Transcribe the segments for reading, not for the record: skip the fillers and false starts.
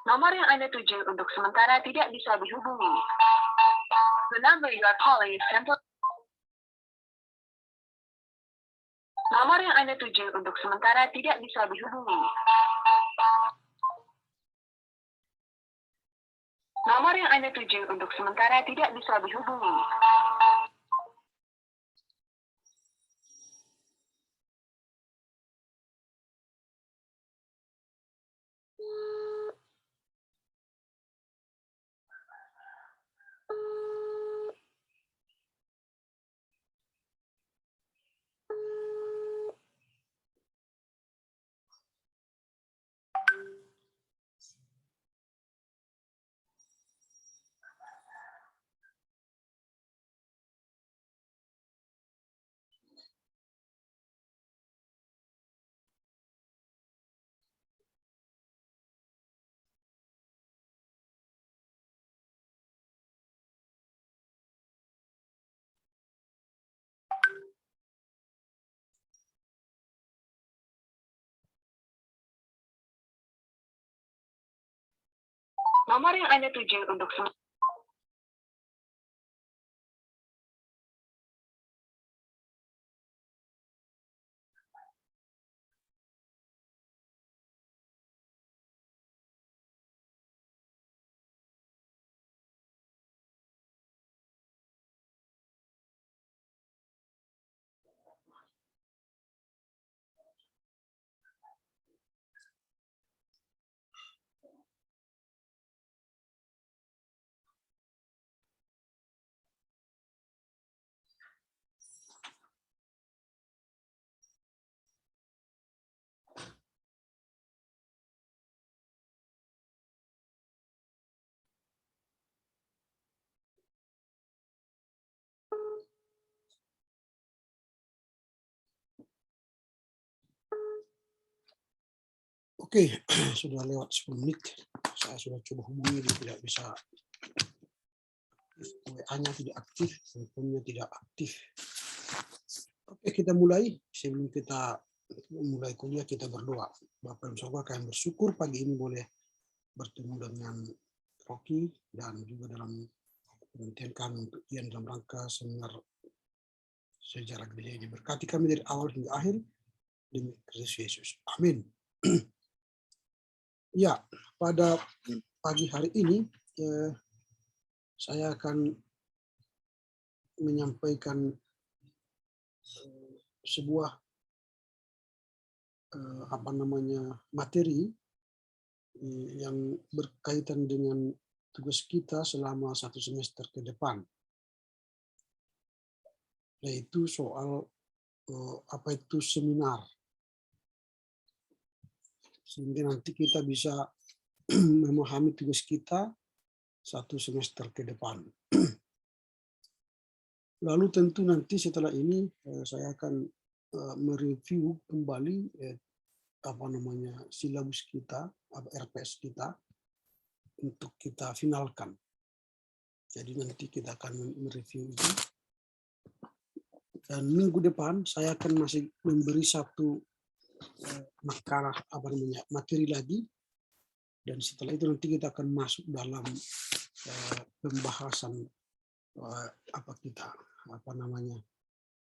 Nomor yang Anda tuju untuk sementara tidak bisa dihubungi. The number you are calling is temporary. Nomor yang Anda tuju untuk sementara tidak bisa dihubungi. Nomor yang Anda tuju untuk sementara tidak bisa dihubungi. Nomor yang Anda tuju untuk sementara. Oke, sudah lewat 10 menit. Saya sudah coba hubungi, dia tidak bisa. WA-nya tidak aktif, teleponnya tidak aktif. Oke, kita mulai. Sebelum kita mulai kuliah, kita berdoa. Bapak Ibu Saudara, kami bersyukur pagi ini boleh bertemu dengan Rocky dan juga dalam penelitian kami untuk Ian dalam rangka seminar sejarah gereja ini. Berkati kami dari awal hingga akhir demi Kristus Yesus. Amin. Ya, pada pagi hari ini saya akan menyampaikan sebuah materi yang berkaitan dengan tugas kita selama 1 semester ke depan, yaitu soal apa itu seminar, sehingga nanti kita bisa memahami tugas kita 1 semester ke depan. Lalu tentu nanti setelah ini saya akan mereview kembali silabus kita, RPS kita untuk kita finalkan. Jadi nanti kita akan mereview itu. Dan minggu depan saya akan masih memberi satu makalah materi lagi. Dan setelah itu nanti kita akan masuk dalam pembahasan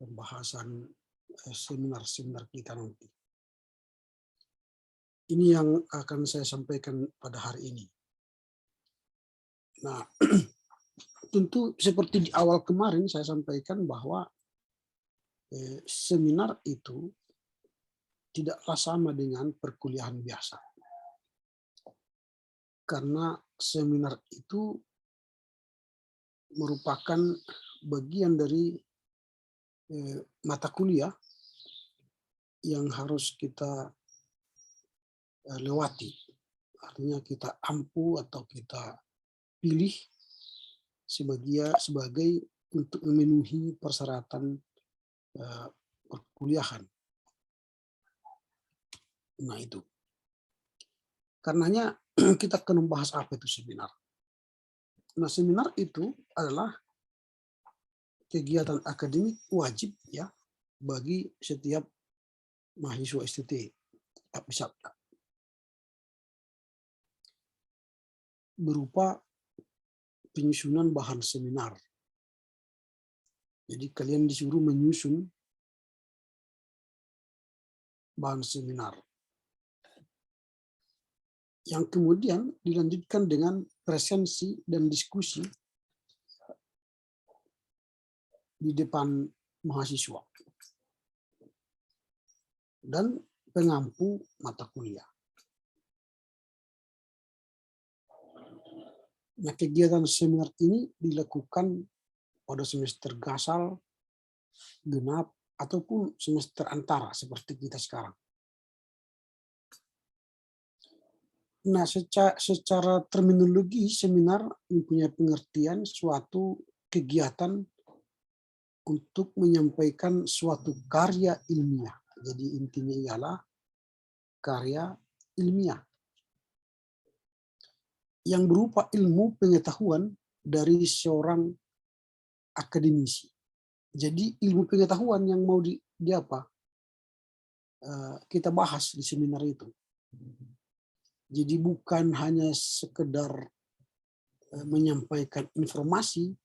pembahasan seminar kita nanti. Ini yang akan saya sampaikan pada hari ini. Nah, tentu seperti di awal kemarin saya sampaikan bahwa seminar itu tidaklah sama dengan perkuliahan biasa. Karena seminar itu merupakan bagian dari mata kuliah yang harus kita lewati. Artinya kita ampu atau kita pilih sebagai untuk memenuhi persyaratan perkuliahan. Nah itu. Karenanya kita akan membahas apa itu seminar. Nah, seminar itu adalah kegiatan akademik wajib ya bagi setiap mahasiswa STT. berupa penyusunan bahan seminar. Jadi kalian disuruh menyusun bahan seminar yang kemudian dilanjutkan dengan presensi dan diskusi di depan mahasiswa dan pengampu mata kuliah. Nah, kegiatan seminar ini dilakukan pada semester gasal, genap, ataupun semester antara seperti kita sekarang. Nah, secara terminologi, seminar mempunyai pengertian suatu kegiatan untuk menyampaikan suatu karya ilmiah. Jadi intinya ialah karya ilmiah yang berupa ilmu pengetahuan dari seorang akademisi. Jadi ilmu pengetahuan yang mau di apa? Kita bahas di seminar itu. Jadi bukan hanya sekedar menyampaikan informasi,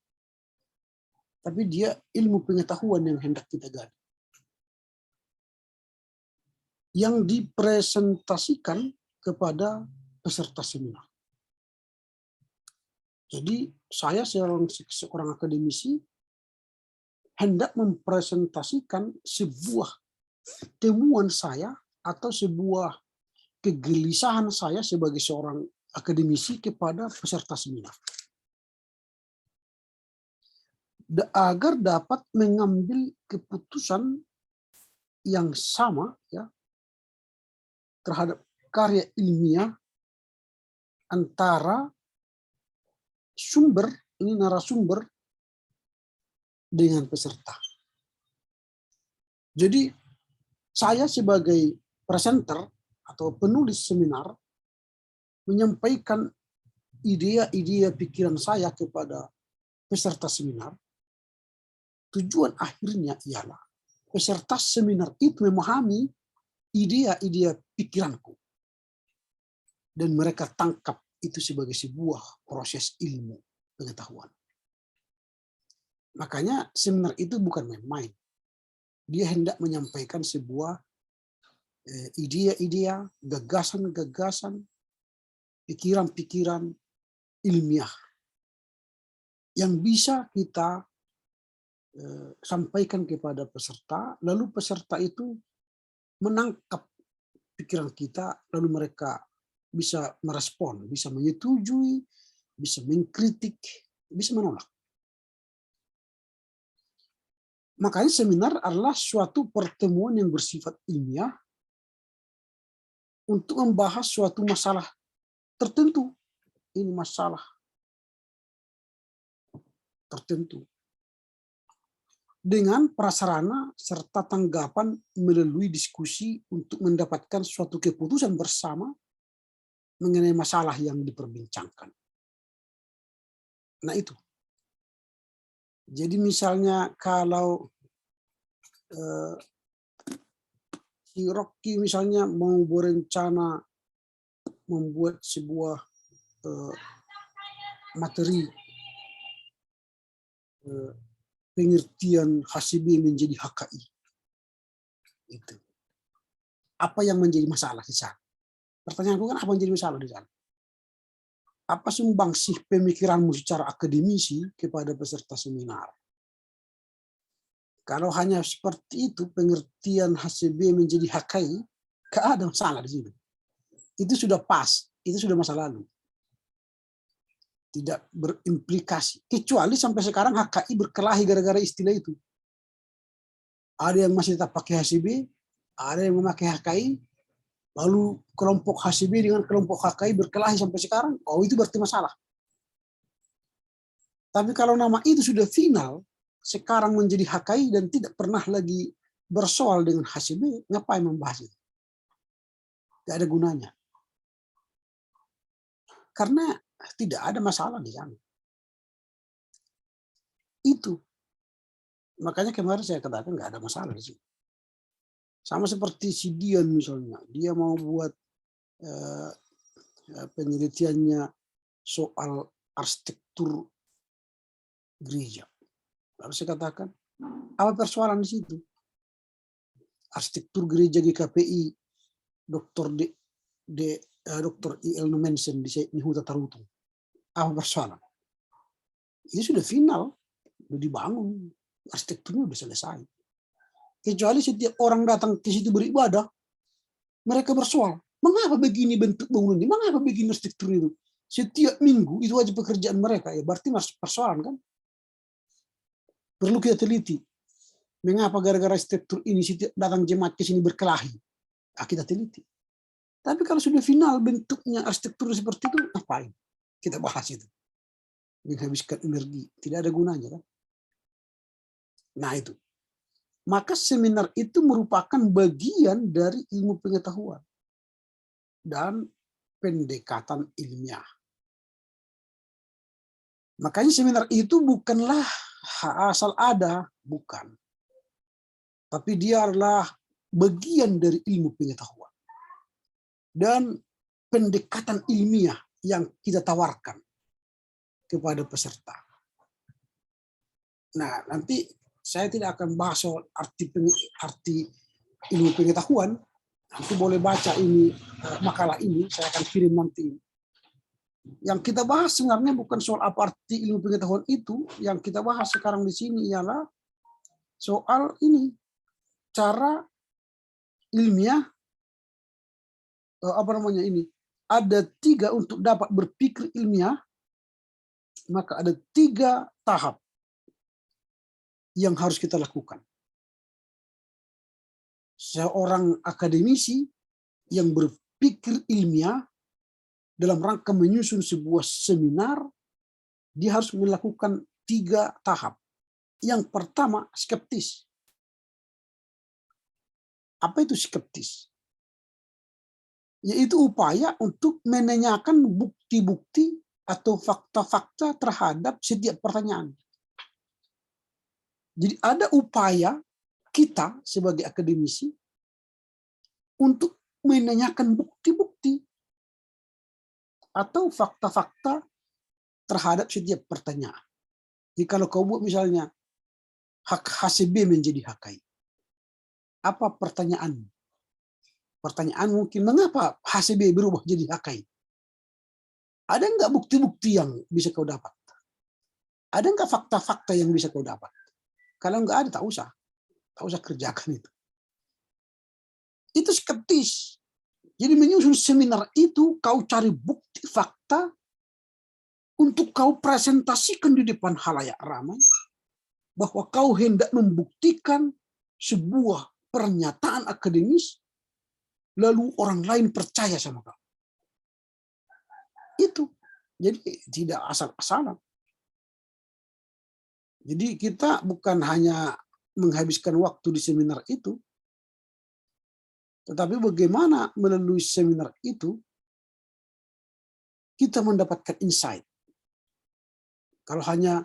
tapi dia ilmu pengetahuan yang hendak kita gali. Yang dipresentasikan kepada peserta seminar. Jadi saya seorang akademisi hendak mempresentasikan sebuah temuan saya atau sebuah kegelisahan saya sebagai seorang akademisi kepada peserta seminar. Agar dapat mengambil keputusan yang sama ya terhadap karya ilmiah antara narasumber dengan peserta. Jadi saya sebagai presenter atau penulis seminar menyampaikan ide-ide pikiran saya kepada peserta seminar. Tujuan akhirnya ialah peserta seminar itu memahami ide-ide pikiranku dan mereka tangkap itu sebagai sebuah proses ilmu pengetahuan. Makanya seminar itu bukan main-main. Dia hendak menyampaikan sebuah ide-ide, gagasan-gagasan, pikiran-pikiran ilmiah yang bisa kita sampaikan kepada peserta, lalu peserta itu menangkap pikiran kita, lalu mereka bisa merespon, bisa menyetujui, bisa mengkritik, bisa menolak. Makanya seminar adalah suatu pertemuan yang bersifat ilmiah untuk membahas suatu masalah tertentu. Ini masalah tertentu. Dengan prasarana serta tanggapan melalui diskusi untuk mendapatkan suatu keputusan bersama mengenai masalah yang diperbincangkan. Nah itu. Jadi misalnya kalau si Rocky misalnya mau berencana membuat sebuah materi pengertian HCB menjadi HKI. Itu. Apa yang menjadi masalah di sana? Pertanyaanku kan apa yang menjadi masalah di sana? Apa sumbangsih pemikiranmu secara akademisi kepada peserta seminar? Kalau hanya seperti itu pengertian HCB menjadi HKI, gak ada masalah di situ. Itu sudah pas, itu sudah masa lalu. Tidak berimplikasi. Kecuali sampai sekarang HKI berkelahi gara-gara istilah itu. Ada yang masih tetap pakai HCB, ada yang memakai HKI, lalu kelompok HCB dengan kelompok HKI berkelahi sampai sekarang, oh itu berarti masalah. Tapi kalau nama itu sudah final, sekarang menjadi HKI dan tidak pernah lagi bersoal dengan HCB, ngapain membahas itu? Tidak ada gunanya. Karena tidak ada masalah di sana. Itu. Makanya kemarin saya katakan nggak ada masalah di sini. Sama seperti si Dian misalnya, dia mau buat penelitiannya soal arsitektur gereja. Lalu saya katakan, apa persoalan di situ? Arsitektur gereja GKPI, Dr. I.L. Numensen di Huta Tarutung. Apa persoalan? Ini sudah final, sudah dibangun, arsitekturnya sudah selesai. Kecuali setiap orang datang ke situ beribadah, mereka bersoal, mengapa begini bentuk bangunannya, mengapa begini arsitektur itu? Setiap minggu itu aja pekerjaan mereka, ya berarti persoalan kan? Perlu kita teliti. Mengapa gara-gara arsitektur ini setiap datang jemaat ke sini berkelahi? Kita teliti. Tapi kalau sudah final bentuknya arsitektur seperti itu, ngapain? Kita bahas itu. Menghabiskan energi, tidak ada gunanya kan? Nah itu. Maka seminar itu merupakan bagian dari ilmu pengetahuan dan pendekatan ilmiah. Makanya seminar itu bukanlah asal ada, bukan. Tapi dia adalah bagian dari ilmu pengetahuan dan pendekatan ilmiah yang kita tawarkan kepada peserta. Nah, nanti saya tidak akan bahas soal arti ilmu pengetahuan. Nanti boleh baca ini makalah ini, saya akan kirim nanti. Yang kita bahas sebenarnya bukan soal apa arti ilmu pengetahuan itu. Yang kita bahas sekarang di sini ialah soal ini, cara ilmiah, ada 3 untuk dapat berpikir ilmiah, maka ada 3 tahap yang harus kita lakukan. Seorang akademisi yang berpikir ilmiah dalam rangka menyusun sebuah seminar, dia harus melakukan 3 tahap. Yang pertama, skeptis. Apa itu skeptis? Yaitu upaya untuk menanyakan bukti-bukti atau fakta-fakta terhadap setiap pertanyaan. Jadi ada upaya kita sebagai akademisi untuk menanyakan bukti-bukti atau fakta-fakta terhadap setiap pertanyaan. Jadi kalau kau buat misalnya HCB menjadi HKI, apa pertanyaan? Pertanyaan mungkin, mengapa HCB berubah jadi HKI? Ada enggak bukti-bukti yang bisa kau dapat? Ada enggak fakta-fakta yang bisa kau dapat? Kalau enggak ada, tak usah kerjakan itu. Itu skeptis. Jadi menyusun seminar itu, kau cari bukti fakta untuk kau presentasikan di depan halayak ramai, bahwa kau hendak membuktikan sebuah pernyataan akademis, lalu orang lain percaya sama kau. Itu. Jadi tidak asal-asalan. Jadi kita bukan hanya menghabiskan waktu di seminar itu, tetapi bagaimana melalui seminar itu kita mendapatkan insight. Kalau hanya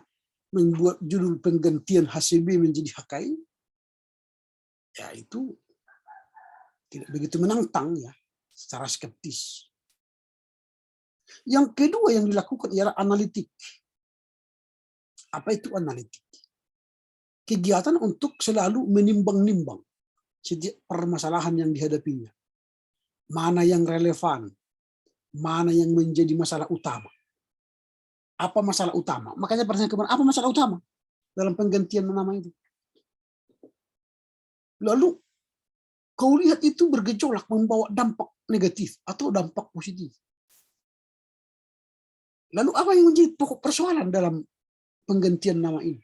membuat judul penggantian HCB menjadi HKI, ya itu tidak begitu menantang ya, secara skeptis. Yang kedua yang dilakukan ialah analitik. Apa itu analitik? Kegiatan untuk selalu menimbang-nimbang setiap permasalahan yang dihadapinya. Mana yang relevan, mana yang menjadi masalah utama. Apa masalah utama? Makanya pertanyaan kemarin, apa masalah utama dalam penggantian nama itu? Lalu kau lihat itu bergejolak, membawa dampak negatif atau dampak positif. Lalu apa yang menjadi pokok persoalan dalam penggantian nama ini?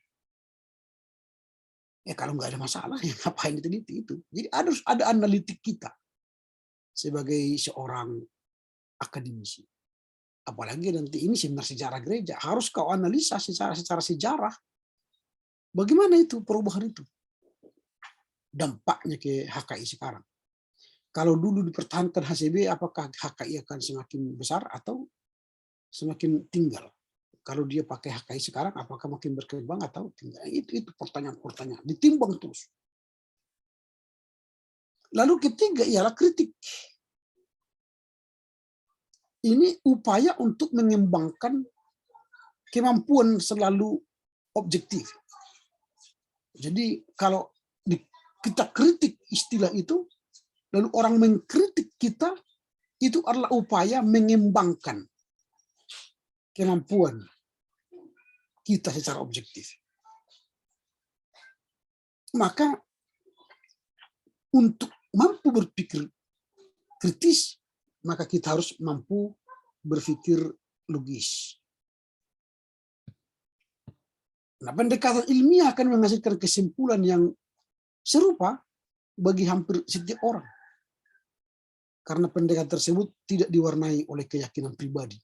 Ya kalau nggak ada masalah, ya ngapain diteliti itu? Jadi harus ada analitik kita sebagai seorang akademisi. Apalagi nanti ini seminar sejarah gereja, harus kau analisa secara sejarah. Bagaimana itu perubahan itu? Dampaknya ke HKI sekarang. Kalau dulu dipertahankan HCB, apakah HKI akan semakin besar atau semakin tinggal? Kalau dia pakai HKI sekarang, apakah makin berkembang atau tinggal? Itu pertanyaan-pertanyaan. Ditimbang terus. Lalu ketiga ialah kritik. ini upaya untuk mengembangkan kemampuan selalu objektif. Jadi kalau kita kritik istilah itu, lalu orang mengkritik kita, itu adalah upaya mengembangkan kemampuan kita secara objektif. Maka untuk mampu berpikir kritis, maka kita harus mampu berpikir logis. Nah, pendekatan ilmiah akan menghasilkan kesimpulan yang serupa bagi hampir setiap orang. Karena pendekatan tersebut tidak diwarnai oleh keyakinan pribadi,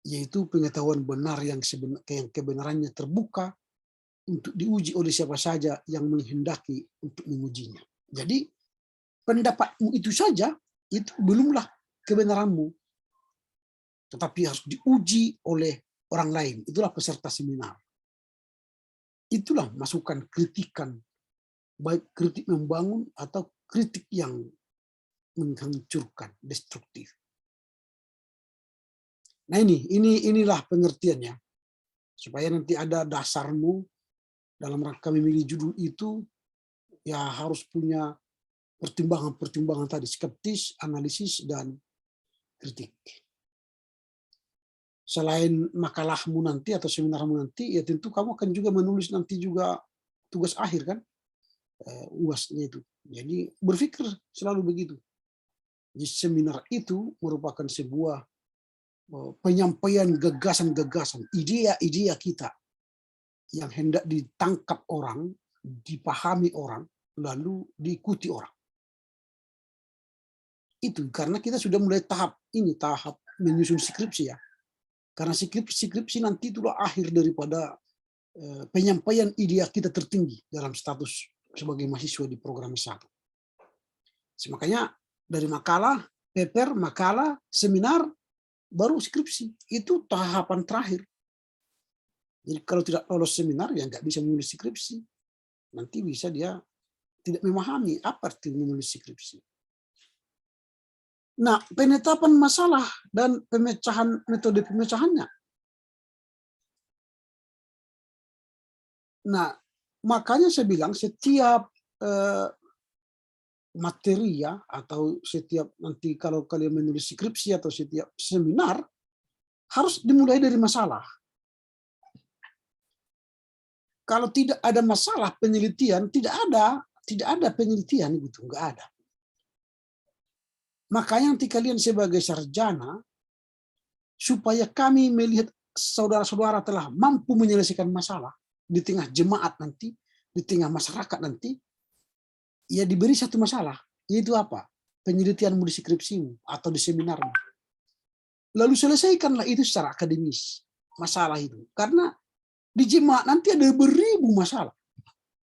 yaitu pengetahuan benar yang kebenarannya terbuka untuk diuji oleh siapa saja yang menghendaki untuk mengujinya. Jadi pendapatmu itu saja, itu belumlah kebenaranmu. Tetapi harus diuji oleh orang lain. Itulah peserta seminar. Itulah masukan kritikan, baik kritik membangun atau kritik yang menghancurkan, destruktif. Nah inilah pengertiannya. Supaya nanti ada dasarmu dalam rangka memilih judul itu, ya harus punya pertimbangan-pertimbangan tadi, skeptis, analisis, dan kritik. Selain makalahmu nanti atau seminarmu nanti, ya tentu kamu akan juga menulis nanti juga tugas akhir kan, UAS-nya itu. Jadi berpikir selalu begitu. Di seminar itu merupakan sebuah penyampaian gagasan-gagasan, idea-idea kita yang hendak ditangkap orang, dipahami orang, lalu diikuti orang. Itu karena kita sudah mulai tahap menyusun skripsi ya. Karena skripsi nanti itulah akhir daripada penyampaian ide kita tertinggi dalam status sebagai mahasiswa di program S1. Makanya dari makalah, paper, makalah, seminar, baru skripsi. Itu tahapan terakhir. Jadi kalau tidak lolos seminar, ya nggak bisa menulis skripsi. Nanti bisa dia tidak memahami apa arti menulis skripsi. Nah, penetapan masalah dan pemecahan, metode pemecahannya. Nah, makanya saya bilang setiap materi ya, atau setiap nanti kalau kalian menulis skripsi atau setiap seminar, harus dimulai dari masalah. Kalau tidak ada masalah penelitian, tidak ada penelitian gitu, nggak ada. Makanya nanti kalian sebagai sarjana, supaya kami melihat saudara-saudara telah mampu menyelesaikan masalah di tengah jemaat nanti, di tengah masyarakat nanti, ya diberi satu masalah, yaitu apa? Penelitianmu di skripsimu atau di seminarmu. Lalu selesaikanlah itu secara akademis, masalah itu. Karena di jemaat nanti ada beribu masalah,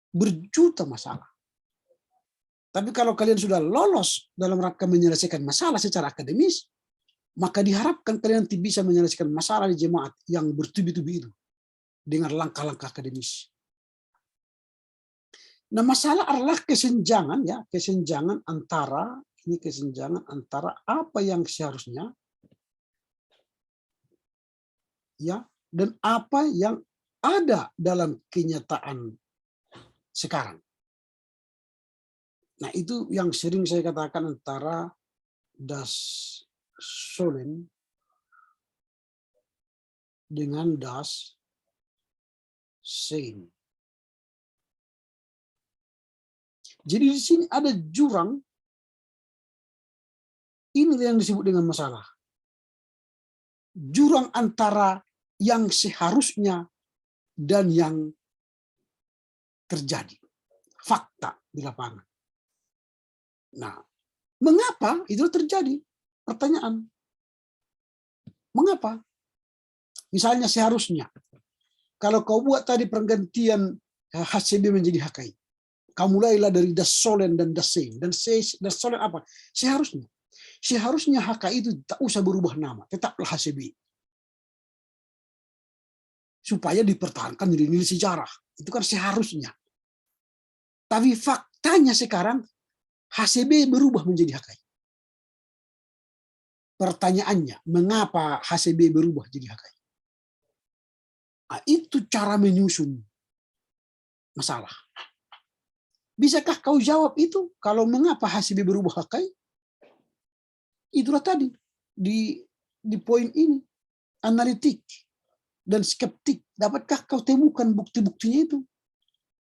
berjuta masalah. Tapi kalau kalian sudah lolos dalam rangka menyelesaikan masalah secara akademis, maka diharapkan kalian nanti bisa menyelesaikan masalah di jemaat yang bertubi-tubi itu dengan langkah-langkah akademis. Nah, masalah adalah kesenjangan ya, kesenjangan antara apa yang seharusnya ya dan apa yang ada dalam kenyataan sekarang. Nah, itu yang sering saya katakan antara das Sollen dengan das Sein. Jadi di sini ada jurang, ini yang disebut dengan masalah. Jurang antara yang seharusnya dan yang terjadi. Fakta di lapangan. Nah, mengapa itu terjadi? Pertanyaan. Mengapa? Misalnya seharusnya. Kalau kau buat tadi pergantian HCB menjadi HKI. Kau mulailah dari das Sollen dan das Sein. Dan das Sollen apa? Seharusnya. Seharusnya HKI itu tak usah berubah nama. Tetaplah HCB. Supaya dipertahankan nilai-nilai sejarah. Itu kan seharusnya. Tapi faktanya sekarang HCB berubah menjadi HKI. pertanyaannya, mengapa HCB berubah jadi HKI? Nah, itu cara menyusun masalah. Bisakah kau jawab itu kalau mengapa HCB berubah HKI? Itulah tadi di poin ini, analitik dan skeptik. Dapatkah kau temukan bukti-buktinya itu?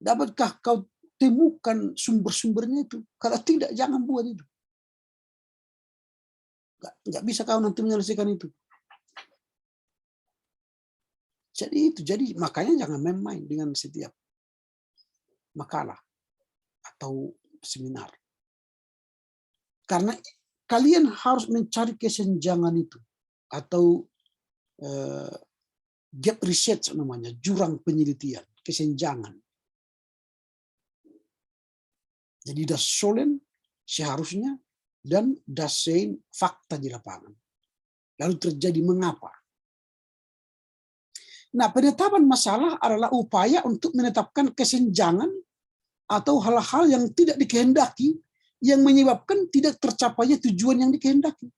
Dapatkah kau temukan sumber-sumbernya itu? Kalau tidak, jangan buat itu. Nggak bisa kau nanti menyelesaikan itu. Jadi makanya jangan main-main dengan setiap makalah atau seminar. Karena kalian harus mencari kesenjangan itu atau gap research namanya, jurang penelitian, kesenjangan. Jadi das sollen seharusnya dan das sein fakta di lapangan. Lalu terjadi mengapa? Nah, penetapan masalah adalah upaya untuk menetapkan kesenjangan atau hal-hal yang tidak dikehendaki yang menyebabkan tidak tercapainya tujuan yang dikehendaki.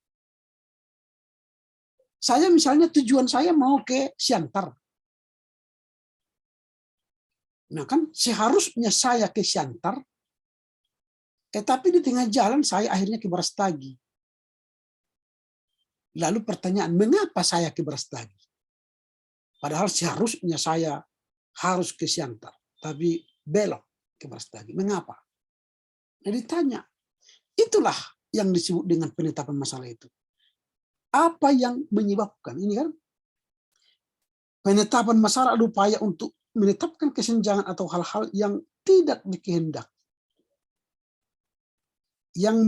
Saya misalnya tujuan saya mau ke Siantar. Nah kan seharusnya saya ke Siantar, tetapi di tengah jalan saya akhirnya ke Brastagi. Lalu pertanyaan, mengapa saya ke Brastagi? Padahal seharusnya saya harus ke Siantar, tapi belok ke Brastagi. Mengapa? Nah, ditanya. Itulah yang disebut dengan penetapan masalah itu. Apa yang menyebabkan? Ini kan penetapan masalah adalah upaya untuk menetapkan kesenjangan atau hal-hal yang tidak dikehendaki. Yang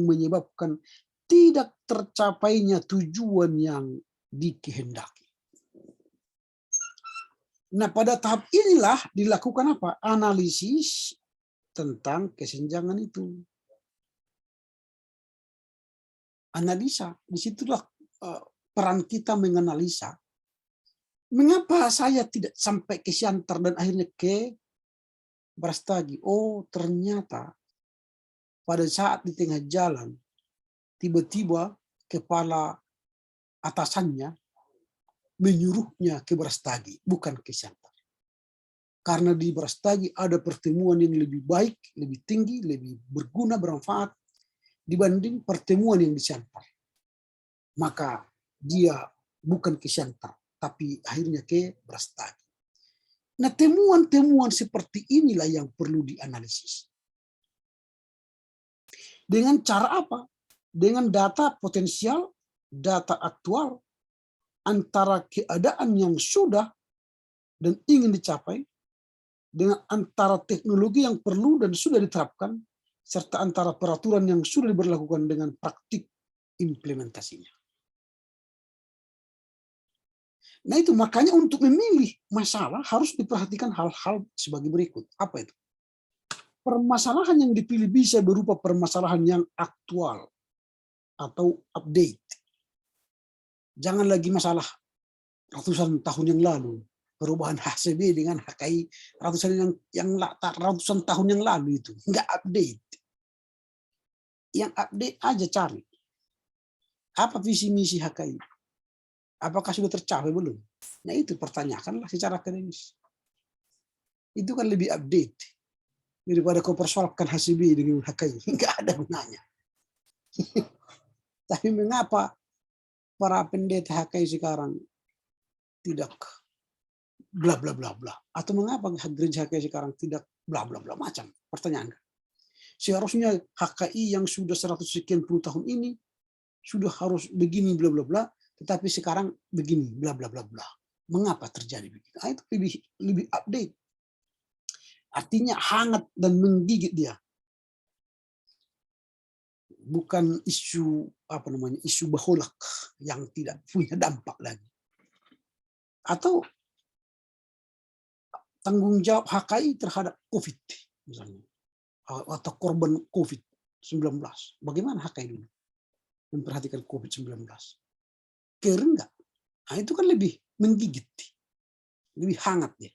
menyebabkan tidak tercapainya tujuan yang dikehendaki. Nah, pada tahap inilah dilakukan apa? Analisis tentang kesenjangan itu. Analisa, disitulah peran kita menganalisa. Mengapa saya tidak sampai ke Siantar dan akhirnya ke Brastagi? Oh, ternyata pada saat di tengah jalan, tiba-tiba kepala atasannya menyuruhnya ke Brastagi, bukan ke Siantar. Karena di Brastagi ada pertemuan yang lebih baik, lebih tinggi, lebih berguna, bermanfaat dibanding pertemuan yang di Siantar. Maka dia bukan ke Siantar, tapi akhirnya ke Brastagi. Nah, temuan-temuan seperti inilah yang perlu dianalisis. Dengan cara apa? Dengan data potensial, data aktual, antara keadaan yang sudah dan ingin dicapai, dengan antara teknologi yang perlu dan sudah diterapkan, serta antara peraturan yang sudah diberlakukan dengan praktik implementasinya. Nah itu makanya untuk memilih masalah harus diperhatikan hal-hal sebagai berikut. Apa itu? Permasalahan yang dipilih bisa berupa permasalahan yang aktual atau update. Jangan lagi masalah ratusan tahun yang lalu. Perubahan HCB dengan HKI ratusan tahun yang lalu itu. Enggak update. Yang update aja cari. Apa visi misi HKI? Apakah sudah tercapai belum? Nah itu pertanyakanlah secara akademis. Itu kan lebih update daripada kau persoalkan HCB dengan HKI. Enggak ada gunanya. Tapi mengapa para pendeta HKI sekarang tidak bla bla bla bla? Atau mengapa gereja HKI sekarang tidak bla bla bla macam? Pertanyaan. Seharusnya HKI yang sudah 100 sekian puluh tahun ini sudah harus begini bla bla bla, tetapi sekarang begini bla bla bla bla. Mengapa terjadi begitu? Nah, itu lebih update. Artinya hangat dan menggigit dia. Bukan isu isu baholak yang tidak punya dampak lagi. Atau tanggung jawab HKI terhadap COVID misalnya, atau korban COVID-19. Bagaimana HKI dulu memperhatikan COVID-19? Care enggak? Nah, itu kan lebih menggigit, lebih hangat ya.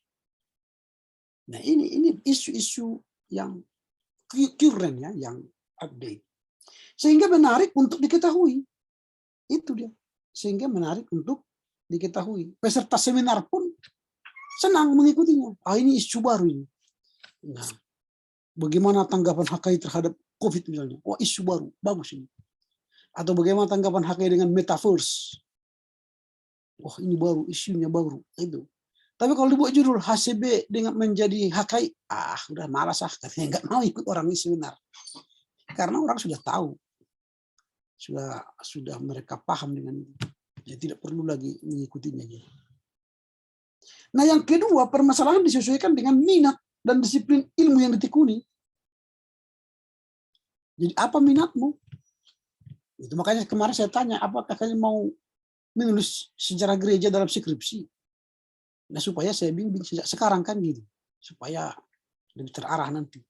Nah ini isu-isu yang current ya, yang update. Sehingga menarik untuk diketahui. Itu dia. Sehingga menarik untuk diketahui. Peserta seminar pun senang mengikutinya. Ini isu baru ini. Nah, bagaimana tanggapan HKI terhadap COVID misalnya? Isu baru, bagus ini. Atau bagaimana tanggapan HKI dengan metaverse? Ini baru, isunya baru. Itu. Tapi kalau dibuat judul HCB dengan menjadi HKI, udah malas katanya nggak mau ikut orang ini seminar. Karena orang sudah tahu, sudah mereka paham dengan itu. Ya, tidak perlu lagi mengikutinya. Nah, yang kedua, permasalahan disesuaikan dengan minat dan disiplin ilmu yang ditekuni. Jadi apa minatmu? Itu makanya kemarin saya tanya, apakah kalian mau menulis sejarah gereja dalam skripsi? Nah, supaya saya bimbing sejak sekarang kan gitu, supaya lebih terarah nanti.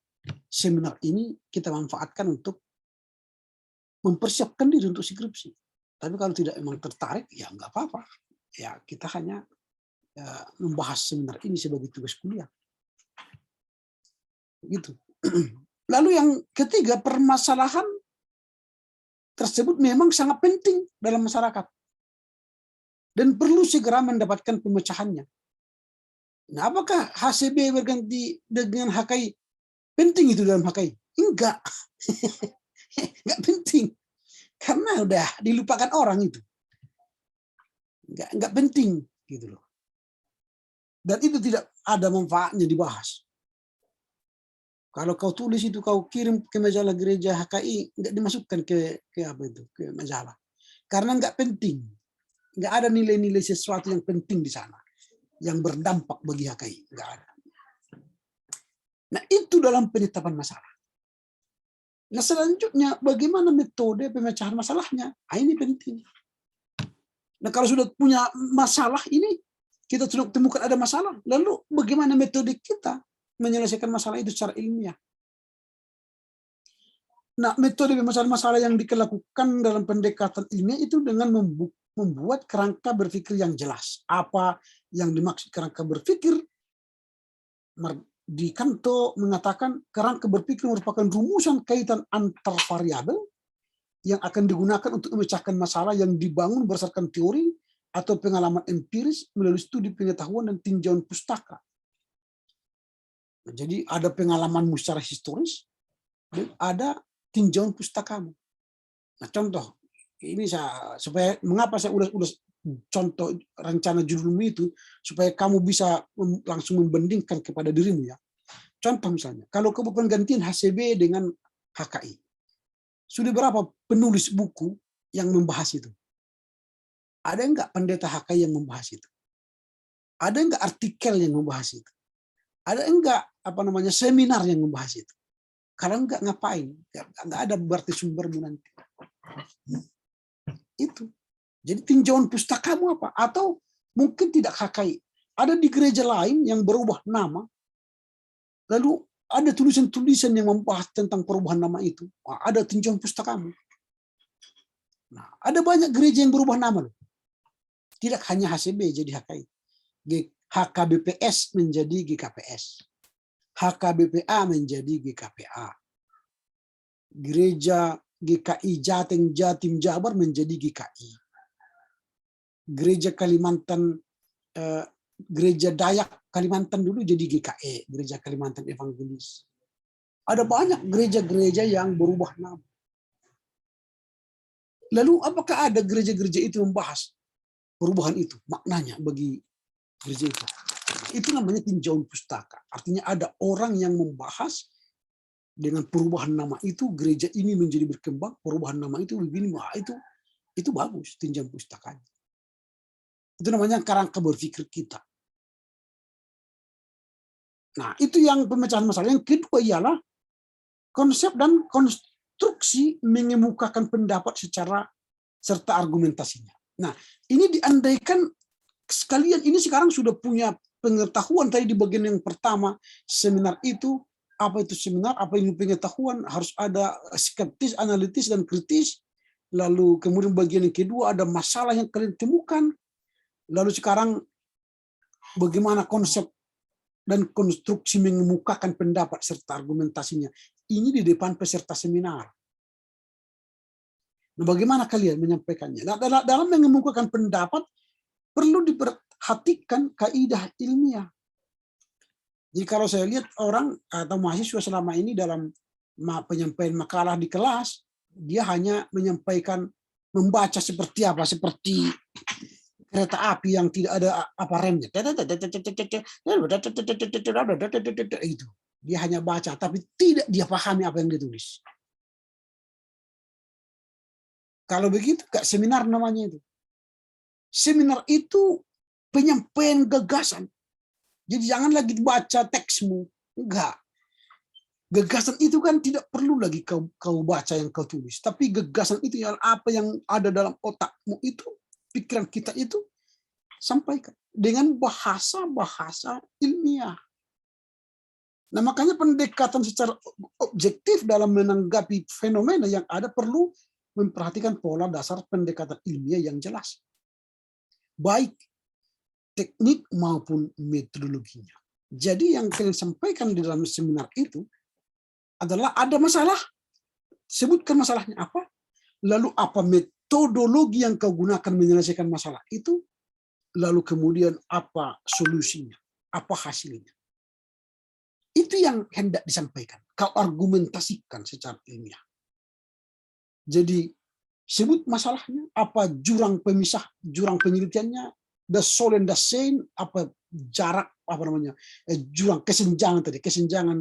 Seminar ini kita manfaatkan untuk mempersiapkan diri untuk skripsi. Tapi kalau tidak emang tertarik, ya nggak apa-apa. Ya kita hanya membahas seminar ini sebagai tugas kuliah. Gitu. Lalu yang ketiga, permasalahan tersebut memang sangat penting dalam masyarakat dan perlu segera mendapatkan pemecahannya. Nah, apakah HCB berganti dengan HKI? Penting itu dalam HKI? Enggak. Enggak penting. Karena udah dilupakan orang itu. Enggak penting gitu loh. Dan itu tidak ada manfaatnya dibahas. Kalau kau tulis itu, kau kirim ke majalah gereja HKI, enggak dimasukkan ke majalah. Karena enggak penting. Enggak ada nilai-nilai sesuatu yang penting di sana, yang berdampak bagi HKI. Enggak ada. Nah, itu dalam penetapan masalah. Nah, selanjutnya bagaimana metode pemecahan masalahnya? Ini penting. Nah, kalau sudah punya masalah ini, kita sudah temukan ada masalah, lalu bagaimana metode kita menyelesaikan masalah itu secara ilmiah? Nah, metode pemecahan masalah yang dilakukan dalam pendekatan ilmiah itu dengan membuat kerangka berpikir yang jelas. Apa yang dimaksud kerangka berpikir? Di Kanto mengatakan kerangka berpikir merupakan rumusan kaitan antar variabel yang akan digunakan untuk memecahkan masalah yang dibangun berdasarkan teori atau pengalaman empiris melalui studi pengetahuan dan tinjauan pustaka. Nah, jadi ada pengalamanmu secara historis dan ada tinjauan pustakamu. Nah, contoh ini supaya mengapa saya udah contoh rencana judulmu itu supaya kamu bisa langsung membandingkan kepada dirimu ya. Contoh misalnya, kalau kamu penggantian HCB dengan HKI, sudah berapa penulis buku yang membahas itu? Ada enggak pendeta HKI yang membahas itu? Ada enggak artikel yang membahas itu? Ada enggak seminar yang membahas itu? Kalau enggak ngapain? Enggak ada berarti sumbermu nanti. Itu. Jadi tinjauan pustakamu apa? Atau mungkin tidak HKI. Ada di gereja lain yang berubah nama, lalu ada tulisan-tulisan yang membahas tentang perubahan nama itu. Ada tinjauan pustakamu. Nah, ada banyak gereja yang berubah nama loh. Tidak hanya HCB jadi HKI. HKBPS menjadi GKPS. HKBPA menjadi GKPA. Gereja GKI Jateng, Jatim, Jabar menjadi GKI. Gereja Kalimantan, Gereja Dayak Kalimantan dulu jadi GKE, Gereja Kalimantan Evangelis. Ada banyak gereja-gereja yang berubah nama. Lalu apakah ada gereja-gereja itu membahas perubahan itu, maknanya bagi gereja itu? Itu namanya tinjauan pustaka. Artinya ada orang yang membahas dengan perubahan nama itu, gereja ini menjadi berkembang, perubahan nama itu begini, itu bagus tinjauan pustakanya. Itu namanya kerangka berpikir kita. Nah, itu yang pemecahan masalah. Yang kedua ialah konsep dan konstruksi mengemukakan pendapat serta argumentasinya. Nah, ini diandaikan sekalian ini sekarang sudah punya pengetahuan tadi di bagian yang pertama seminar itu, apa itu seminar, apa ini pengetahuan, harus ada skeptis, analitis, dan kritis. Lalu kemudian bagian yang kedua ada masalah yang kalian temukan. Lalu sekarang bagaimana konsep dan konstruksi mengemukakan pendapat serta argumentasinya. Ini di depan peserta seminar. Nah, bagaimana kalian menyampaikannya? Dalam mengemukakan pendapat perlu diperhatikan kaidah ilmiah. Jadi kalau saya lihat orang atau mahasiswa selama ini dalam penyampaian makalah di kelas, dia hanya menyampaikan, membaca seperti apa, seperti kereta api yang tidak ada apa remnya. Itu. Dia hanya baca, tapi tidak dia pahami apa yang ditulis. Kalau begitu, Kak, seminar namanya itu. Seminar itu penyampaian gagasan. Jadi jangan lagi baca teksmu. Enggak. Gagasan itu kan tidak perlu lagi kau baca yang kau tulis. Tapi gagasan itu yang apa yang ada dalam otakmu itu, pikiran kita itu, sampaikan dengan bahasa-bahasa ilmiah. Nah, makanya pendekatan secara objektif dalam menanggapi fenomena yang ada perlu memperhatikan pola dasar pendekatan ilmiah yang jelas. Baik teknik maupun metodologinya. Jadi yang kalian sampaikan di dalam seminar itu adalah ada masalah, sebutkan masalahnya apa, lalu apa metodologi yang kau gunakan menyelesaikan masalah itu, lalu kemudian apa solusinya, apa hasilnya. Itu yang hendak disampaikan. Kau argumentasikan secara ilmiah. Jadi sebut masalahnya, apa jurang pemisah, jurang penelitiannya, solen dasein, apa jarak, apa namanya, jurang kesenjangan tadi, kesenjangan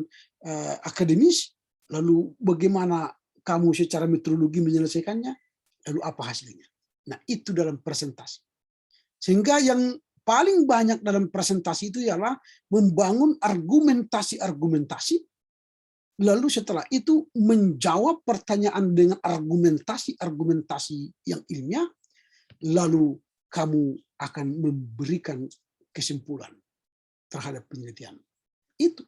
akademis, lalu bagaimana kamu secara metodologi menyelesaikannya, lalu apa hasilnya. Nah, itu dalam presentasi. Sehingga yang paling banyak dalam presentasi itu ialah membangun argumentasi-argumentasi, lalu setelah itu menjawab pertanyaan dengan argumentasi-argumentasi yang ilmiah, lalu kamu akan memberikan kesimpulan terhadap penelitian. Itu.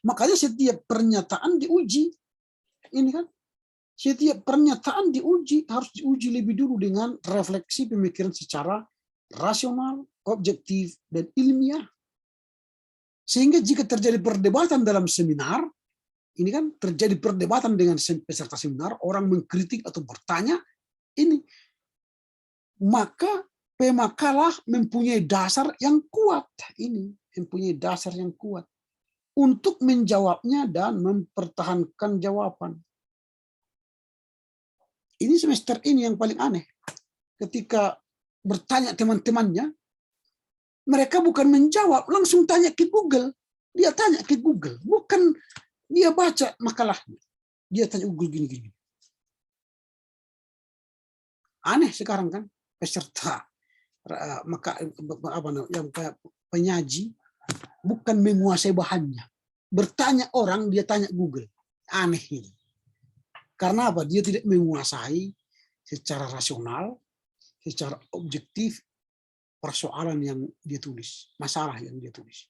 Makanya setiap pernyataan diuji. Ini kan, setiap pernyataan diuji, harus diuji lebih dulu dengan refleksi pemikiran secara rasional, objektif, dan ilmiah. Sehingga jika terjadi perdebatan dalam seminar, ini kan terjadi perdebatan dengan peserta seminar, orang mengkritik atau bertanya, ini maka pemakalah mempunyai dasar yang kuat, ini mempunyai dasar yang kuat untuk menjawabnya dan mempertahankan jawaban. Ini semester ini yang paling aneh, ketika bertanya teman-temannya, mereka bukan menjawab, langsung tanya ke Google. Dia tanya ke Google, bukan dia baca makalahnya. Dia tanya Google gini-gini. Aneh sekarang kan peserta yang penyaji bukan menguasai bahannya. Bertanya orang, dia tanya Google. Aneh ini. Karena apa? Dia tidak menguasai secara rasional, secara objektif persoalan yang dia tulis, masalah yang dia tulis.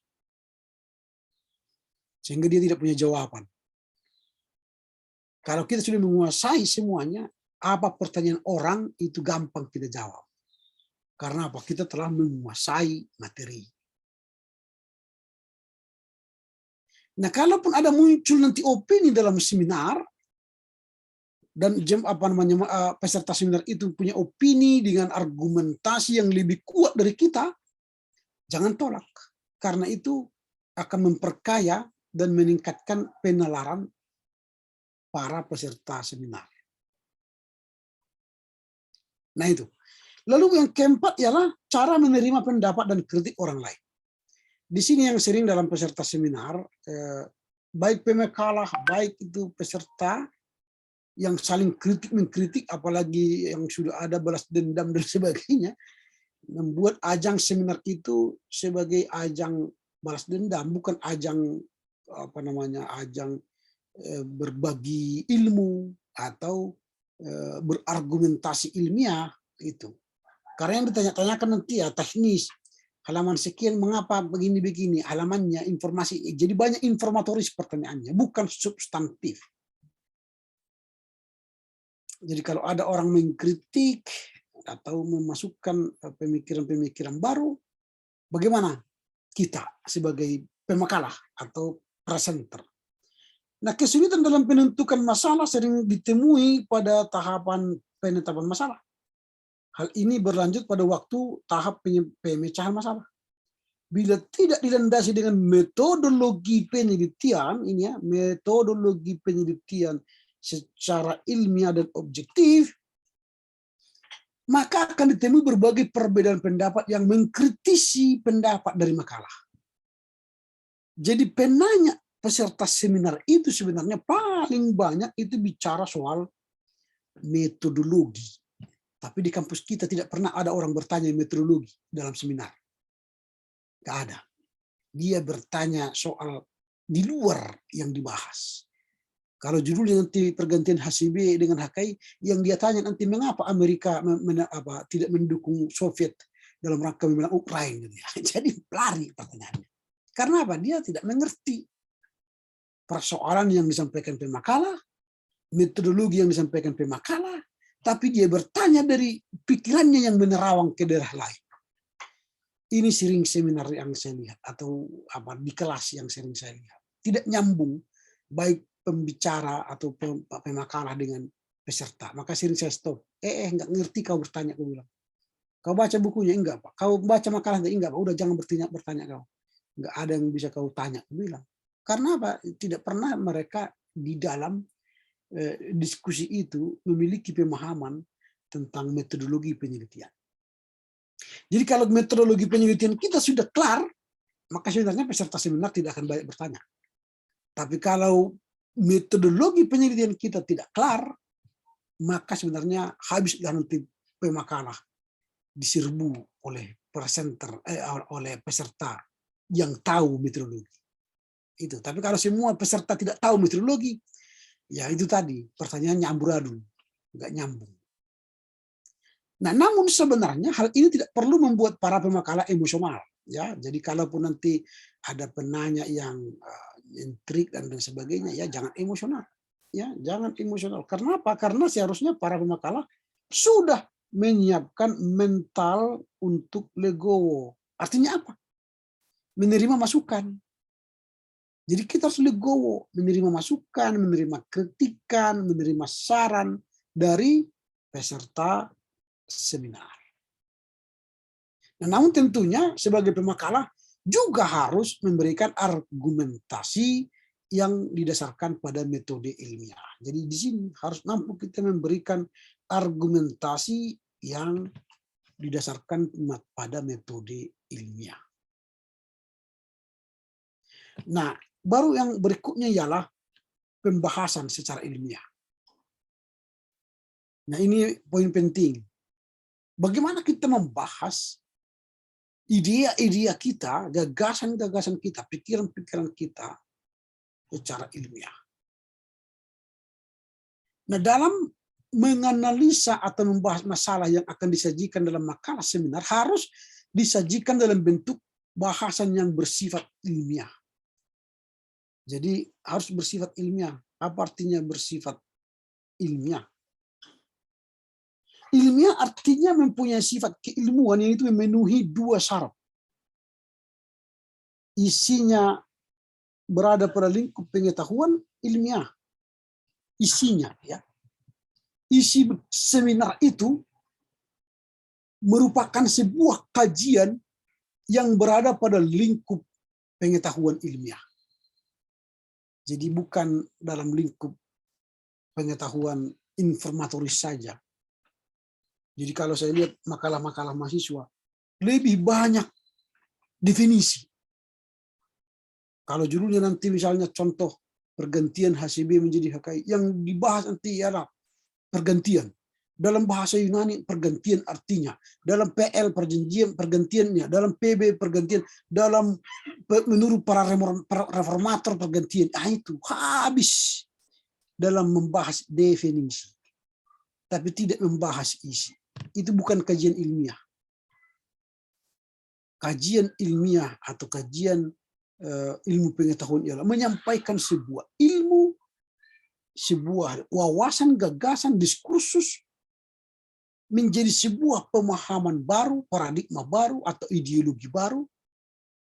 Sehingga dia tidak punya jawaban. Kalau kita sudah menguasai semuanya, apa pertanyaan orang itu gampang kita jawab. Karena apa? Kita telah menguasai materi. Nah, kalaupun ada muncul nanti opini dalam seminar, dan peserta seminar itu punya opini dengan argumentasi yang lebih kuat dari kita, jangan tolak. Karena itu akan memperkaya dan meningkatkan penalaran para peserta seminar. Nah itu. Lalu yang keempat ialah cara menerima pendapat dan kritik orang lain. Di sini yang sering dalam peserta seminar, baik pemakalah, baik itu peserta yang saling mengkritik, apalagi yang sudah ada balas dendam dan sebagainya, membuat ajang seminar itu sebagai ajang balas dendam, bukan ajang ajang berbagi ilmu atau berargumentasi ilmiah itu. Karena yang ditanya-tanyakan nanti ya teknis, halaman sekian mengapa begini-begini, halamannya informasi. Jadi banyak informatoris pertanyaannya, bukan substantif. Jadi kalau ada orang mengkritik atau memasukkan pemikiran-pemikiran baru, bagaimana kita sebagai pemakalah atau presenter? Nah, kesulitan dalam penentukan masalah sering ditemui pada tahapan penetapan masalah. Hal ini berlanjut pada waktu tahap pemecahan masalah. Bila tidak dilandasi dengan metodologi penelitian, ini ya, metodologi penelitian secara ilmiah dan objektif, maka akan ditemui berbagai perbedaan pendapat yang mengkritisi pendapat dari makalah. Jadi penanya peserta seminar itu sebenarnya paling banyak itu bicara soal metodologi. Tapi di kampus kita tidak pernah ada orang bertanya metodologi dalam seminar. Tidak ada. Dia bertanya soal di luar yang dibahas. Kalau judulnya nanti pergantian HCB dengan HKI, yang dia tanya nanti mengapa Amerika tidak mendukung Soviet dalam rangka membela Ukraina. Jadi lari pertanyaannya. Karena apa? Dia tidak mengerti persoalan yang disampaikan pemakalah, metodologi yang disampaikan pemakalah, tapi dia bertanya dari pikirannya yang menerawang ke daerah lain. Ini sering seminar yang saya lihat atau di kelas yang sering saya lihat. Tidak nyambung baik pembicara atau pemakalah dengan peserta. Maka sering saya stop. Enggak ngerti kau bertanya, kau bilang. Kau baca bukunya? Enggak, Pak. Kau baca makalahnya? Enggak, Pak. Udah jangan bertanya kau. Enggak ada yang bisa kau tanya, kau bilang. Karena apa? Tidak pernah mereka di dalam diskusi itu memiliki pemahaman tentang metodologi penelitian. Jadi kalau metodologi penelitian kita sudah kelar, maka sebenarnya peserta seminar tidak akan banyak bertanya. Tapi kalau metodologi penelitian kita tidak kelar, maka sebenarnya habis nanti pemakalah diserbu oleh oleh peserta yang tahu metodologi. Itu. Tapi kalau semua peserta tidak tahu metodologi, ya itu tadi pertanyaannya amburadul, nggak nyambung. Nah, namun sebenarnya hal ini tidak perlu membuat para pemakalah emosional, ya. Jadi kalaupun nanti ada penanya yang intrik dan sebagainya, ya jangan emosional, ya jangan emosional. Karena apa? Karena seharusnya para pemakalah sudah menyiapkan mental untuk legowo. Artinya apa? Menerima masukan. Jadi kita harus legowo, menerima masukan, menerima kritikan, menerima saran dari peserta seminar. Nah, namun tentunya sebagai pemakalah juga harus memberikan argumentasi yang didasarkan pada metode ilmiah. Jadi di sini harus mampu kita memberikan argumentasi yang didasarkan pada metode ilmiah. Nah, baru yang berikutnya ialah pembahasan secara ilmiah. Nah, ini poin penting. Bagaimana kita membahas ide-ide kita, gagasan-gagasan kita, pikiran-pikiran kita secara ilmiah. Nah, dalam menganalisa atau membahas masalah yang akan disajikan dalam makalah seminar harus disajikan dalam bentuk bahasan yang bersifat ilmiah. Jadi harus bersifat ilmiah. Apa artinya bersifat ilmiah? Ilmiah artinya mempunyai sifat keilmuan yang itu memenuhi dua syarat. Isinya berada pada lingkup pengetahuan ilmiah. Isinya, ya. Isi seminar itu merupakan sebuah kajian yang berada pada lingkup pengetahuan ilmiah. Jadi bukan dalam lingkup pengetahuan informatoris saja. Jadi kalau saya lihat makalah-makalah mahasiswa, lebih banyak definisi. Kalau judulnya nanti misalnya contoh pergantian HCB menjadi HKI, yang dibahas nanti ialah pergantian. Dalam bahasa Yunani pergantian artinya, dalam PL perjanjian pergantiannya, dalam PB pergantian, dalam menurut para reformator pergantian. Itu habis dalam membahas definisi, tapi tidak membahas isi. Itu bukan kajian ilmiah. Kajian ilmiah atau kajian ilmu pengetahuan ialah menyampaikan sebuah ilmu, sebuah wawasan, gagasan, diskursus menjadi sebuah pemahaman baru, paradigma baru atau ideologi baru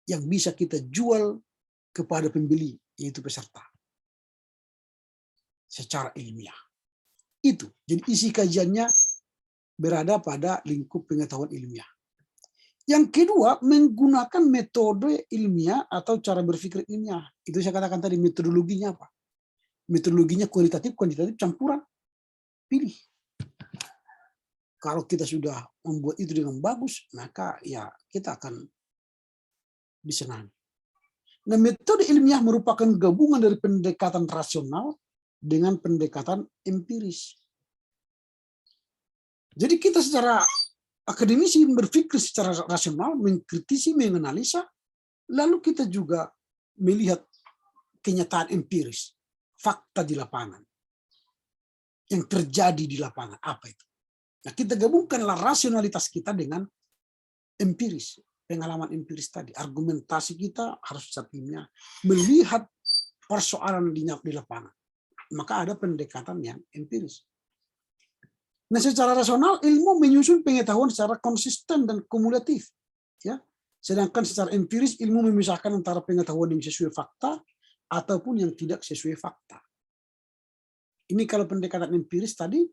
yang bisa kita jual kepada pembeli, yaitu peserta. secara ilmiah. Itu. Jadi isi kajiannya berada pada lingkup pengetahuan ilmiah. Yang kedua, menggunakan metode ilmiah atau cara berpikir ilmiah. Itu saya katakan tadi, metodologinya apa? Metodologinya kualitatif, kuantitatif, campuran. Pilih. Kalau kita sudah membuat itu dengan bagus, maka ya kita akan disenangi. Nah, metode ilmiah merupakan gabungan dari pendekatan rasional dengan pendekatan empiris. Jadi kita secara akademisi berpikir secara rasional, mengkritisi, menganalisa, lalu kita juga melihat kenyataan empiris, fakta di lapangan, yang terjadi di lapangan, apa itu. Nah, kita gabungkanlah rasionalitas kita dengan empiris, pengalaman empiris tadi. Argumentasi kita harus ilmiah, melihat persoalan di lapangan. Maka ada pendekatan yang empiris. Nah, secara rasional ilmu menyusun pengetahuan secara konsisten dan kumulatif, ya. Sedangkan secara empiris ilmu memisahkan antara pengetahuan yang sesuai fakta ataupun yang tidak sesuai fakta. Ini kalau pendekatan empiris tadi,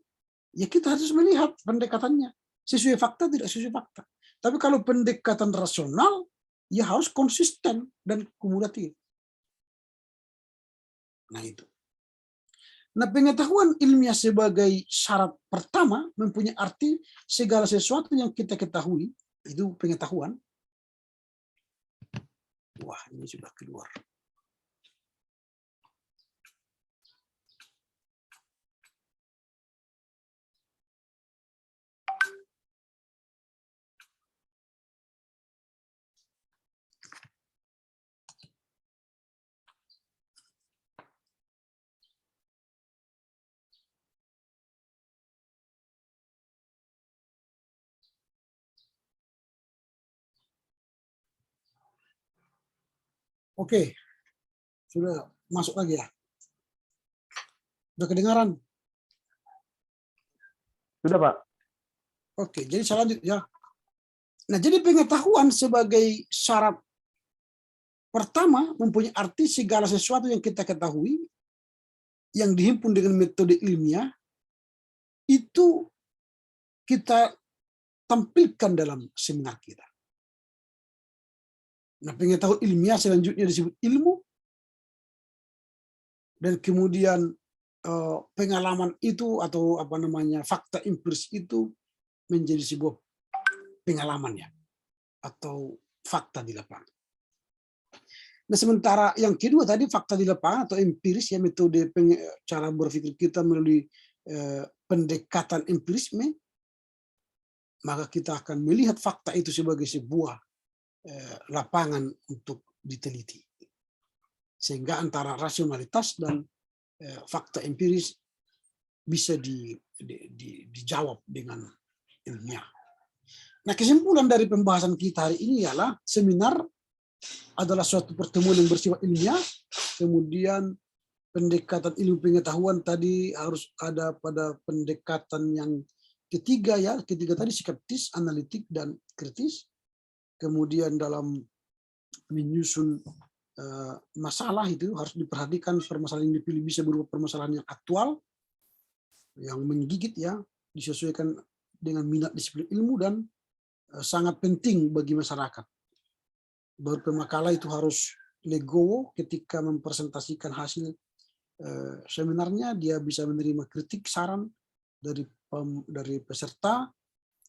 ya kita harus melihat pendekatannya sesuai fakta tidak sesuai fakta. Tapi kalau pendekatan rasional, ya harus konsisten dan kumulatif. Nah itu. Nah, pengetahuan ilmiah sebagai syarat pertama mempunyai arti segala sesuatu yang kita ketahui, itu pengetahuan. Wah, ini sudah keluar. Oke, sudah masuk lagi ya? Sudah kedengaran? Sudah, Pak. Oke, jadi saya lanjut ya. Nah, jadi pengetahuan sebagai syarat pertama mempunyai arti segala sesuatu yang kita ketahui, yang dihimpun dengan metode ilmiah, itu kita tampilkan dalam seminar kita. Nah, pengetahuan ilmiah selanjutnya disebut ilmu, dan kemudian pengalaman itu atau fakta empiris itu menjadi sebuah pengalaman ya, atau fakta di lapangan. Nah, sementara yang kedua tadi fakta di lapangan atau empiris ya, metode cara berpikir kita melalui pendekatan empirisme, maka kita akan melihat fakta itu sebagai sebuah lapangan untuk diteliti. Sehingga antara rasionalitas dan fakta empiris bisa dijawab dengan ilmiah. Nah, kesimpulan dari pembahasan kita hari ini ialah seminar adalah suatu pertemuan yang bersifat ilmiah, kemudian pendekatan ilmu pengetahuan tadi harus ada pada pendekatan yang ketiga ya, ketiga tadi skeptis, analitik, dan kritis. Kemudian dalam menyusun masalah itu harus diperhatikan permasalahan yang dipilih bisa berupa permasalahan yang aktual, yang menggigit ya, disesuaikan dengan minat disiplin ilmu dan sangat penting bagi masyarakat. Baru pemakalah itu harus legowo ketika mempresentasikan hasil seminarnya, dia bisa menerima kritik, saran dari peserta,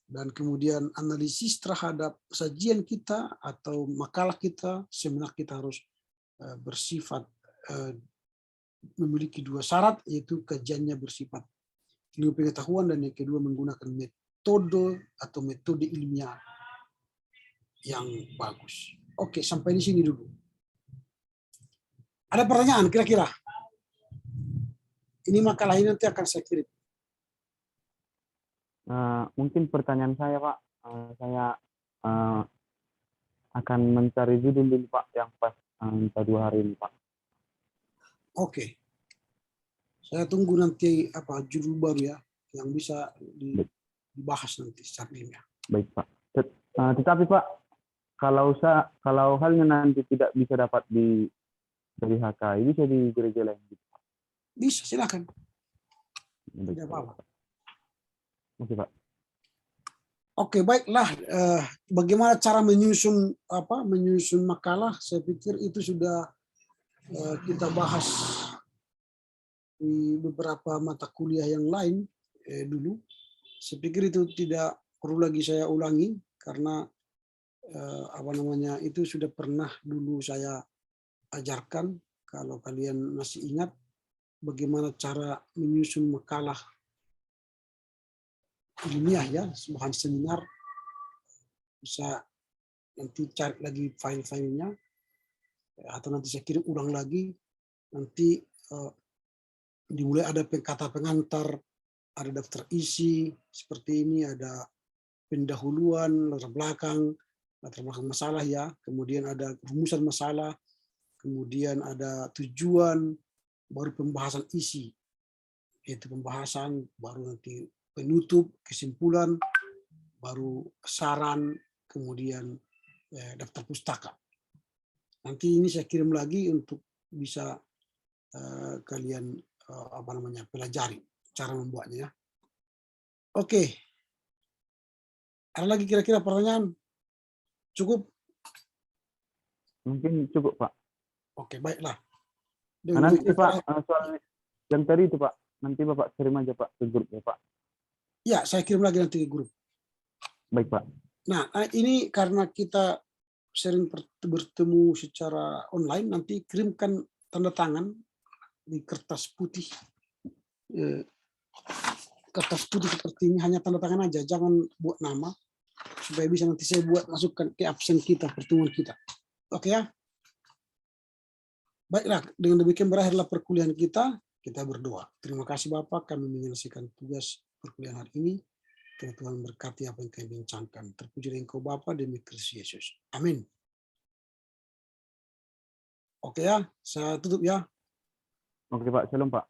dan kemudian analisis terhadap sajian kita atau makalah kita, seminar kita harus bersifat memiliki dua syarat, yaitu kajiannya bersifat ilmu pengetahuan dan yang kedua menggunakan metode ilmiah yang bagus. Oke, sampai di sini dulu. Ada pertanyaan kira-kira? Ini makalah ini nanti akan saya kirim. Mungkin pertanyaan saya, Pak, saya akan mencari judul dulu, Pak, yang pas minta 2 hari ini, Pak. Oke. Saya tunggu nanti judul baru ya, yang bisa dibahas nanti secara ilmiah. Baik, Pak. Tetapi, Pak, kalau halnya nanti tidak bisa dapat dari HKI, bisa di gereja lain? Bisa, silakan. Baik, Tidak apa-apa. Oke, Pak. Oke, baiklah. Bagaimana cara menyusun makalah? Saya pikir itu sudah kita bahas di beberapa mata kuliah yang lain dulu. Saya pikir itu tidak perlu lagi saya ulangi karena itu sudah pernah dulu saya ajarkan. Kalau kalian masih ingat bagaimana cara menyusun makalah ilmiah ya, bahan seminar, bisa nanti cari lagi file-filenya atau nanti saya kirim ulang lagi. Nanti dimulai ada kata pengantar, ada daftar isi seperti ini, ada pendahuluan, latar belakang masalah ya, kemudian ada rumusan masalah, kemudian ada tujuan, baru pembahasan isi, yaitu pembahasan, baru nanti penutup, kesimpulan, baru saran, kemudian daftar pustaka. Nanti ini saya kirim lagi untuk bisa kalian pelajari cara membuatnya ya. Oke. Ada lagi kira-kira pertanyaan? Cukup? Mungkin cukup, Pak. Oke, baiklah. Nanti Pak, soal yang tadi itu Pak, nanti Bapak kirim aja Pak ke grup ya Pak. Ya, saya kirim lagi nanti ke grup. Baik Pak. Nah, ini karena kita sering bertemu secara online, nanti kirimkan tanda tangan di kertas putih. Kertas putih seperti ini, hanya tanda tangan aja, jangan buat nama, supaya bisa nanti saya buat masukkan ke absen kita, pertemuan kita. Oke ya? Baiklah, dengan demikian berakhirlah perkuliahan kita. Kita berdoa. Terima kasih Bapak, kami menyelesaikan tugas perkuliahan hari ini. Kiranya Tuhan berkati apa yang kami bincangkan. Terpuji Engkau Bapa demi Kristus Yesus. Amin. Oke ya, saya tutup ya. Oke Pak, shalom Pak.